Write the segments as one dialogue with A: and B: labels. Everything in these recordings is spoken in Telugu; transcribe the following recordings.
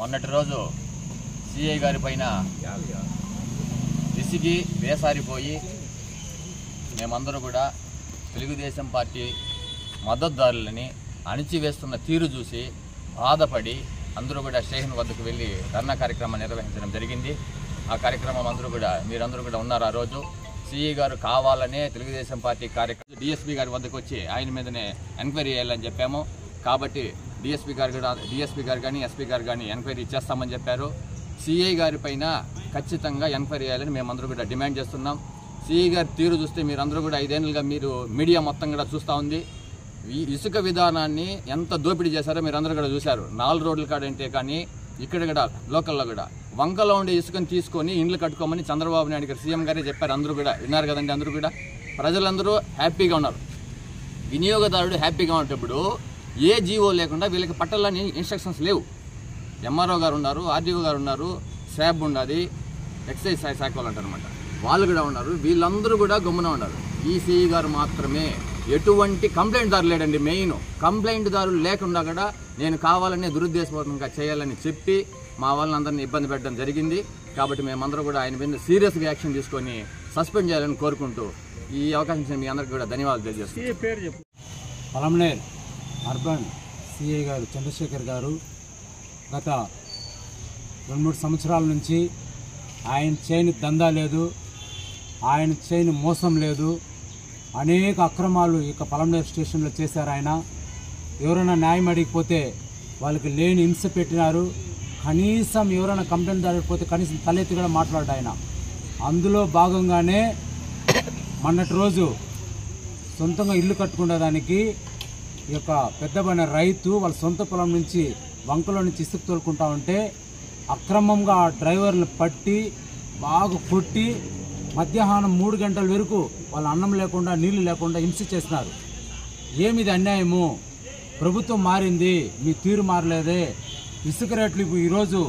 A: మొన్నటి రోజు సిఐ గారి పైన విసిగి వేసారిపోయి మేమందరూ కూడా తెలుగుదేశం పార్టీ మద్దతుదారులని అణిచివేస్తున్న తీరు చూసి బాధపడి అందరూ కూడా స్టేషన్ వద్దకు వెళ్ళి ధర్నా కార్యక్రమం నిర్వహించడం జరిగింది. ఆ కార్యక్రమం మీరందరూ కూడా ఉన్నారు. ఆ రోజు సిఐ గారు కావాలనే తెలుగుదేశం పార్టీ కార్యక్రమం డిఎస్పీ గారి వద్దకు వచ్చి ఆయన మీదనే ఎంక్వైరీ చేయాలని చెప్పాము. కాబట్టి డిఎస్పీ గారు కానీ ఎస్పీ గారు కానీ ఎంక్వైరీ చేస్తామని చెప్పారు. సిఐ గారి పైన ఖచ్చితంగా ఎంక్వైరీ చేయాలని మేమందరూ కూడా డిమాండ్ చేస్తున్నాం. సిఐ గారి తీరు చూస్తే మీరందరూ కూడా 5 ఏళ్ళుగా మీరు మీడియా మొత్తం కూడా చూస్తూ ఉంది. ఈ ఇసుక విధానాన్ని ఎంత దోపిడీ చేశారో మీరందరూ కూడా చూశారు. 4 రోడ్ల కాడంటే కానీ ఇక్కడ కూడా లోకల్లో కూడా వంకలో ఉండే ఇసుకని తీసుకొని ఇండ్లు కట్టుకోమని చంద్రబాబు నాయుడు గారు సీఎం గారే చెప్పారు. అందరూ కూడా విన్నారు కదండి. అందరూ కూడా ప్రజలందరూ హ్యాపీగా ఉన్నారు. వినియోగదారుడు హ్యాపీగా ఉండేటప్పుడు ఏ జీవో లేకుండా వీళ్ళకి పట్టాలని ఇన్స్ట్రక్షన్స్ లేవు. ఎంఆర్ఓ గారు ఉన్నారు, ఆర్డీఓ గారు ఉన్నారు, శాబ్ ఉన్నది, ఎక్సైజ్ శాఖ వాళ్ళు అంటారనమాట, వాళ్ళు కూడా ఉన్నారు. వీళ్ళందరూ కూడా గమ్మున ఉన్నారు. ఈ సిఐ గారు మాత్రమే ఎటువంటి కంప్లైంట్ దారు లేడండి. మెయిన్ కంప్లైంట్ దారులు లేకుండా కూడా నేను కావాలనే దురుద్దేశపూర్వకంగా చేయాలని చెప్పి మా వాళ్ళందరినీ ఇబ్బంది పెట్టడం జరిగింది. కాబట్టి మేమందరూ కూడా ఆయన మీద సీరియస్గా యాక్షన్ తీసుకొని సస్పెండ్ చేయాలని కోరుకుంటూ ఈ అవకాశం మీ అందరికీ కూడా ధన్యవాదాలు తెలియజేస్తున్నాను.
B: పలమనేర్ అర్బన్ సిఐ గారు చంద్రశేఖర్ గారు గత 2-3 సంవత్సరాల నుంచి ఆయన చేయని దందా లేదు, ఆయన చేయని మోసం లేదు. అనేక అక్రమాలు ఇక పలమనేర్ స్టేషన్లో చేశారు. ఆయన ఎవరైనా న్యాయం అడిగిపోతే వాళ్ళకి లేని హింస పెట్టినారు. కనీసం ఎవరైనా కంప్లైంట్ జరగకపోతే కనీసం తలెత్తి కూడా మాట్లాడాడు ఆయన. అందులో భాగంగానే మొన్నటి రోజు సొంతంగా ఇల్లు కట్టుకునేదానికి ఈ యొక్క పెద్దబడిన రైతు వాళ్ళ సొంత పొలం నుంచి వంకలో నుంచి ఇసుక తోలుకుంటా ఉంటే అక్రమంగా ఆ డ్రైవర్ని పట్టి బాగా కొట్టి మధ్యాహ్నం 3 గంటల వరకు వాళ్ళ అన్నం లేకుండా నీళ్లు లేకుండా హింస చేస్తున్నారు. ఏమిది అన్యాయము? ప్రభుత్వం మారింది, మీ తీరు మారలేదే. ఇసుక రేట్లు ఈరోజు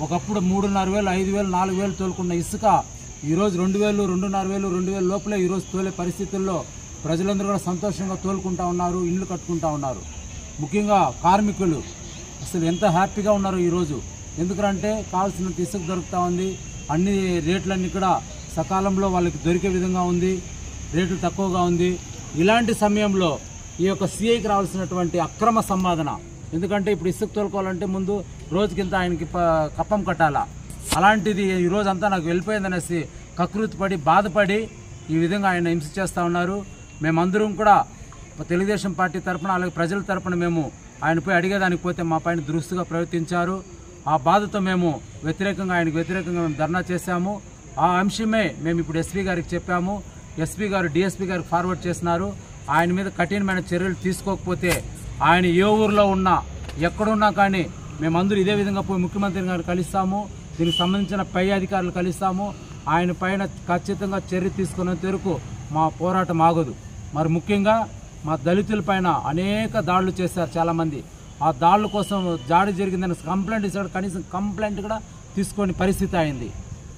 B: ఒకప్పుడు 3,500, 5,000, 4,000 తోలుకున్న ఇసుక ఈరోజు 2,000, 2,500, 2,000 లోపలే ఈరోజు తోలే పరిస్థితుల్లో ప్రజలందరూ కూడా సంతోషంగా తోలుకుంటా ఉన్నారు, ఇళ్ళు కట్టుకుంటా ఉన్నారు. ముఖ్యంగా కార్మికులు అసలు ఎంత హ్యాపీగా ఉన్నారో ఈరోజు. ఎందుకంటే కావాల్సినంత ఇసుక దొరుకుతూ ఉంది, అన్ని రేట్లన్నీ కూడా సకాలంలో వాళ్ళకి దొరికే విధంగా ఉంది, రేట్లు తక్కువగా ఉంది. ఇలాంటి సమయంలో ఈ యొక్క సిఐకి రావాల్సినటువంటి అక్రమ సంపాదన, ఎందుకంటే ఇప్పుడు ఇసుక తోలుకోవాలంటే ముందు రోజుకింత ఆయనకి కప్పం కట్టాలా, అలాంటిది ఈరోజంతా నాకు వెళ్ళిపోయిందనేసి కకృతి పడి బాధపడి ఈ విధంగా ఆయన హింస చేస్తూ ఉన్నారు. మేమందరం కూడా తెలుగుదేశం పార్టీ తరఫున అలాగే ప్రజల తరఫున మేము ఆయనపై అడిగేదానికి పోతే మా పైన దురుస్తుగా ప్రవర్తించారు. ఆ బాధతో మేము ఆయనకు వ్యతిరేకంగా మేము ధర్నా చేశాము. ఆ అంశమే మేము ఇప్పుడు ఎస్పీ గారికి చెప్పాము. ఎస్పీ గారు డిఎస్పీ గారికి ఫార్వర్డ్ చేస్తున్నారు. ఆయన మీద కఠినమైన చర్యలు తీసుకోకపోతే ఆయన ఏ ఊర్లో ఉన్నా ఎక్కడున్నా కానీ మేమందరూ ఇదే విధంగా పోయి ముఖ్యమంత్రి గారిని కలుస్తాము, దీనికి సంబంధించిన పై అధికారులు కలుస్తాము. ఆయన పైన ఖచ్చితంగా చర్య తీసుకునేంత వరకు మా పోరాటం ఆగదు. మరి ముఖ్యంగా మా దళితుల పైన అనేక దాడులు చేశారు చాలామంది. ఆ దాడుల కోసం దాడి జరిగిందని కంప్లైంట్ ఇచ్చాడు, కనీసం కంప్లైంట్ కూడా తీసుకొని పరిస్థితి అయింది.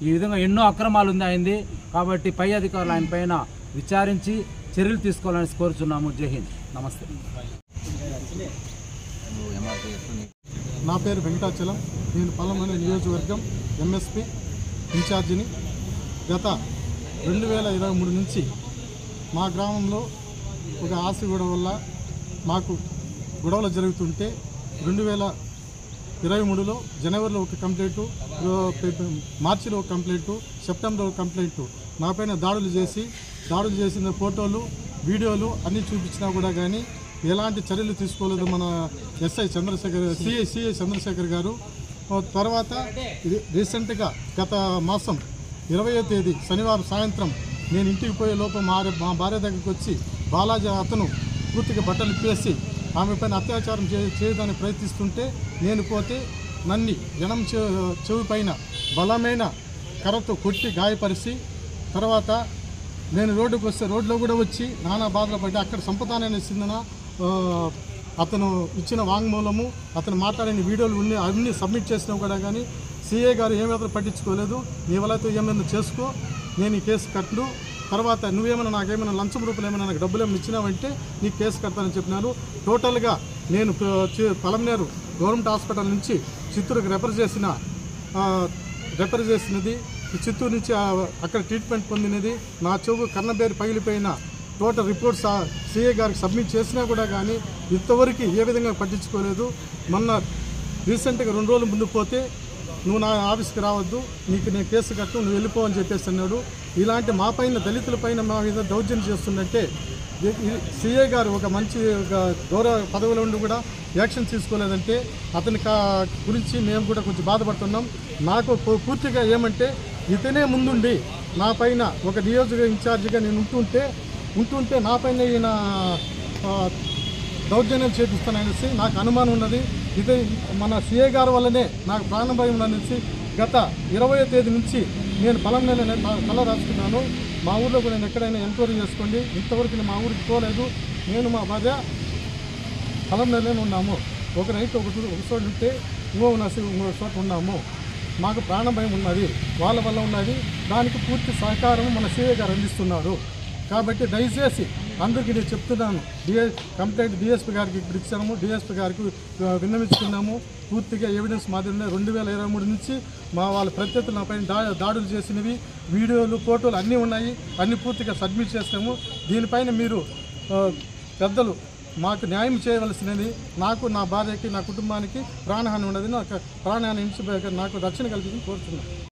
B: ఈ విధంగా ఎన్నో అక్రమాలు ఉంది అయింది. కాబట్టి పై అధికారులు ఆయన పైన విచారించి చర్యలు తీసుకోవాలని కోరుచున్నాము. జై హింద్, నమస్తే.
C: నా పేరు వెంకటాచలం. నేను పలమనేరు నియోజకవర్గం ఎంఎస్పీ ఇన్ఛార్జిని. గత 2023 నుంచి మా గ్రామంలో ఒక ఆస్తి గొడవ వల్ల మాకు గొడవలు జరుగుతుంటే 2023లో జనవరిలో ఒక కంప్లైంటు, మార్చిలో ఒక కంప్లైంటు, సెప్టెంబర్లో ఒక కంప్లైంటు నా పైన దాడులు చేసిన ఫోటోలు, వీడియోలు అన్నీ చూపించినా కూడా కానీ ఎలాంటి చర్యలు తీసుకోలేదు మన సిఐ చంద్రశేఖర్ గారు. తర్వాత రీసెంట్గా గత మాసం 20వ తేదీ శనివారం సాయంత్రం నేను ఇంటికి పోయే లోపల మా భార్య దగ్గరికి వచ్చి బాలాజీ అతను పూర్తిగా బట్టలు ఇప్పేసి ఆమె పైన అత్యాచారం చేయడానికి ప్రయత్నిస్తుంటే నేను పోతే నన్ను జనం చెవి పైన బలమైన కర్రతో కొట్టి గాయపరిచి, తర్వాత నేను రోడ్డుకు వస్తే రోడ్లో కూడా వచ్చి నానా బాధలు పడి అక్కడ సంపదానైన సిందన అతను ఇచ్చిన వాంగ్మూలము, అతను మాట్లాడిన వీడియోలు ఉన్నాయి, అన్నీ సబ్మిట్ చేసినా కూడా కానీ సిఐ గారు ఏమాత్రం పట్టించుకోలేదు. నీ వల్లతో ఏమైనా చేసుకో, నేను ఈ కేసు కట్టను, తర్వాత నువ్వేమైనా నాకేమైనా లంచం రూపాయలు ఏమైనా నాకు డబ్బులు ఏమైనా ఇచ్చినావంటే నీకు కేసు కడతానని చెప్పినారు. టోటల్గా నేను పలమనేరు గవర్నమెంట్ హాస్పిటల్ నుంచి చిత్తూరుకు రెఫర్ చేసినది, చిత్తూరు నుంచి అక్కడ ట్రీట్మెంట్ పొందినది, నా చెవు కన్నబేరు పగిలిపోయిన టోటల్ రిపోర్ట్స్ సిఐ గారికి సబ్మిట్ చేసినా కూడా కానీ ఇంతవరకు ఏ విధంగా పట్టించుకోలేదు. మొన్న రీసెంట్గా 2 రోజుల ముందు పోతే నువ్వు నా ఆఫీస్కి రావద్దు, నీకు నేను కేసు కట్టు, నువ్వు వెళ్ళిపో అని చెప్పేసి అన్నాడు. ఇలాంటి మా పైన దళితుల పైన మా మీద దౌర్జన్యం చేస్తుందంటే సిఐ గారు ఒక మంచి గౌరవ పదవిలో ఉండి కూడా యాక్షన్ తీసుకోలేదంటే అతని గురించి మేము కూడా కొంచెం బాధపడుతున్నాం. నాకు పూర్తిగా ఏమంటే ఇతనే ముందుండి నా పైన ఒక నియోజక ఇన్ఛార్జిగా నేను ఉంటుంటే నా పైన ఈయన దౌర్జన్యం చేపిస్తాననేసి నాకు అనుమానం ఉన్నది. ఇది మన సిఐ గారి వల్లనే నాకు ప్రాణభయం అనేసి గత 20వ తేదీ నుంచి నేను పొలం నెల తల రాసుకున్నాను. మా ఊర్లో కూడా నేను ఎక్కడైనా ఎంక్వైరీ చేసుకోండి, ఇంతవరకు నేను మా ఊరికి పోలేదు. నేను మా భార్య పొలం నెలనే ఉన్నాము. ఒక నైట్ ఒక చోటు ఉంటే ఇంకో చోట ఉన్నాము. మాకు ప్రాణభయం ఉన్నది, వాళ్ళ వల్ల ఉన్నది. దానికి పూర్తి సహకారం మన సిఐ గారు అందిస్తున్నారు. కాబట్టి దయచేసి అందరికీ నేను చెప్తున్నాను, కంప్లైంట్ డిఎస్పీ గారికి ఇప్పుడు ఇచ్చాము, డిఎస్పీ గారికి విన్నవించుకున్నాము. పూర్తిగా ఎవిడెన్స్ మాదిరిగా 2023 నుంచి వాళ్ళ ప్రత్యర్థులు నా పైన దాడులు చేసినవి, వీడియోలు, ఫోటోలు అన్నీ ఉన్నాయి. అన్నీ పూర్తిగా సబ్మిట్ చేస్తాము. దీనిపైన మీరు పెద్దలు మాకు న్యాయం చేయవలసినది. నాకు, నా భార్యకి, నా కుటుంబానికి ప్రాణహాని ఉన్నది. నాకు ప్రాణహాని నుంచి నాకు రక్షణ కల్పించి కోరుతున్నాను.